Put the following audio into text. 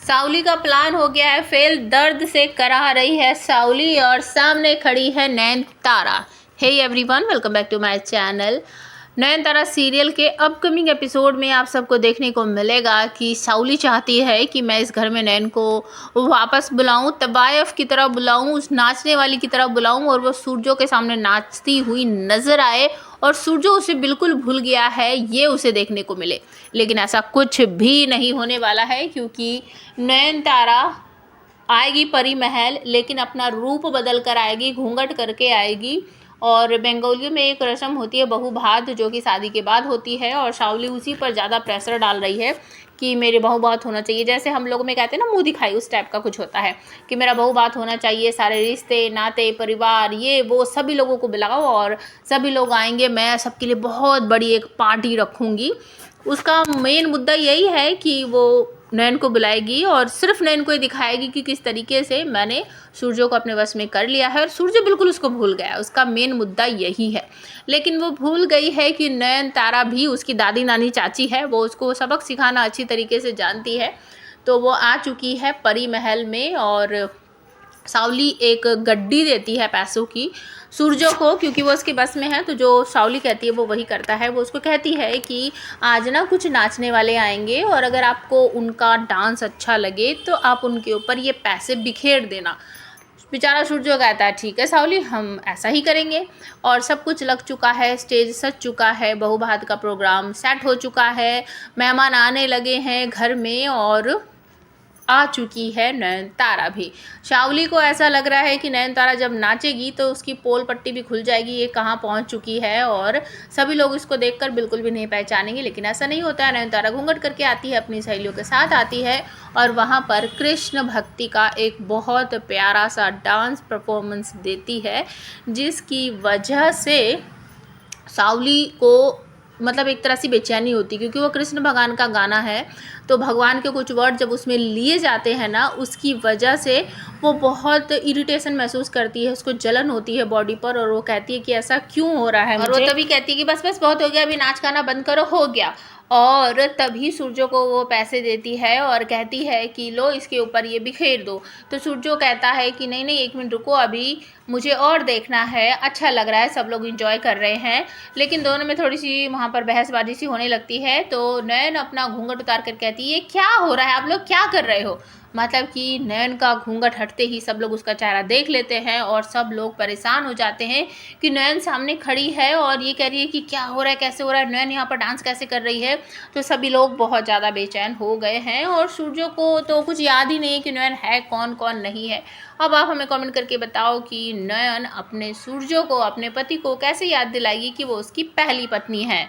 साउली का प्लान हो गया है फेल, दर्द से कराह रही है साउली और सामने खड़ी है Nayantara. Hey everyone, welcome back to my channel. Nayantara serial के अपकमिंग एपिसोड में आप सबको देखने को मिलेगा कि साउली चाहती है कि मैं इस घर में नयन को वापस बुलाऊं, तवायफ की तरह बुलाऊं, उस नाचने वाली की तरह बुलाऊं और वो सूरजो के सामने नाचती हुई नजर आए और सूरजो उसे बिल्कुल भूल गया है, ये उसे देखने को मिले। लेकिन ऐसा कुछ भी नहीं होने वाला है, क्योंकि नयनतारा आएगी परी महल, लेकिन अपना रूप बदल कर आएगी, घूंघट करके आएगी। और बंगालियों में एक रस्म होती है बहू भात, जो कि शादी के बाद होती है, और साउली उसी पर ज़्यादा प्रेशर डाल रही है कि मेरे बहू बात होना चाहिए। जैसे हम लोगों में कहते हैं ना मुँह दिखाई, उस टाइप का कुछ होता है कि मेरा बहू बात होना चाहिए, सारे रिश्ते नाते परिवार ये वो सभी लोगों को बुलाओ और सभी लोग आएंगे, मैं सबके लिए बहुत बड़ी एक पार्टी रखूँगी। उसका मेन मुद्दा यही है कि वो नयन को बुलाएगी और सिर्फ नयन को ही दिखाएगी कि किस तरीके से मैंने सूरजो को अपने वश में कर लिया है, और सूरजो बिल्कुल उसको भूल गया है। उसका मेन मुद्दा यही है। लेकिन वो भूल गई है कि नयनतारा भी उसकी दादी नानी चाची है, वो उसको सबक सिखाना अच्छी तरीके से जानती है। तो वो आ चुकी है परी महल में और साउली एक गड्डी देती है पैसों की सूरजो को, क्योंकि वो उसके बस में है। तो जो साउली कहती है वो वही करता है। वो उसको कहती है कि आज ना कुछ नाचने वाले आएंगे और अगर आपको उनका डांस अच्छा लगे तो आप उनके ऊपर ये पैसे बिखेर देना। बेचारा सूरजो कहता है ठीक है साउली, हम ऐसा ही करेंगे। और सब कुछ लग चुका है, स्टेज सज चुका है, बहू भात का प्रोग्राम सेट हो चुका है, मेहमान आने लगे हैं घर में और आ चुकी है नयनतारा भी। साउली को ऐसा लग रहा है कि नयनतारा जब नाचेगी तो उसकी पोल पट्टी भी खुल जाएगी, ये कहाँ पहुँच चुकी है, और सभी लोग इसको देखकर बिल्कुल भी नहीं पहचानेंगे। लेकिन ऐसा नहीं होता है। नयनतारा घूंघट करके आती है, अपनी सहेलियों के साथ आती है और वहाँ पर कृष्ण भक्ति का एक बहुत प्यारा सा डांस परफॉर्मेंस देती है, जिसकी वजह से साउली को मतलब एक तरह से बेचैनी होती, क्योंकि वो कृष्ण भगवान का गाना है। तो भगवान के कुछ वर्ड जब उसमें लिए जाते हैं ना, उसकी वजह से वो बहुत इरिटेशन महसूस करती है, उसको जलन होती है बॉडी पर, और वो कहती है कि ऐसा क्यों हो रहा है मुझे। और वो तभी कहती है कि बस बस बहुत हो गया, अभी नाच गाना बंद करो, हो गया। और तभी सूरजो को वो पैसे देती है और कहती है कि लो इसके ऊपर ये बिखेर दो। तो सूरजो कहता है कि नहीं नहीं, एक मिनट रुको, अभी मुझे और देखना है, अच्छा लग रहा है, सब लोग एंजॉय कर रहे हैं। लेकिन दोनों में थोड़ी सी वहाँ पर बहसबाजी सी होने लगती है। तो नयन अपना घूंघट उतार कर कहती है ये क्या हो रहा है, आप लोग क्या कर रहे हो। मतलब कि नयन का घूंघट हटते ही सब लोग उसका चेहरा देख लेते हैं और सब लोग परेशान हो जाते हैं कि नयन सामने खड़ी है और ये कह रही है कि क्या हो रहा है, कैसे हो रहा है, नयन यहाँ पर डांस कैसे कर रही है। तो सभी लोग बहुत ज़्यादा बेचैन हो गए हैं और सूरजो को तो कुछ याद ही नहीं है कि नयन है कौन कौन नहीं है। अब आप हमें कमेंट करके बताओ कि नयन अपने सूरजो को, अपने पति को कैसे याद दिलाएगी कि वो उसकी पहली पत्नी है।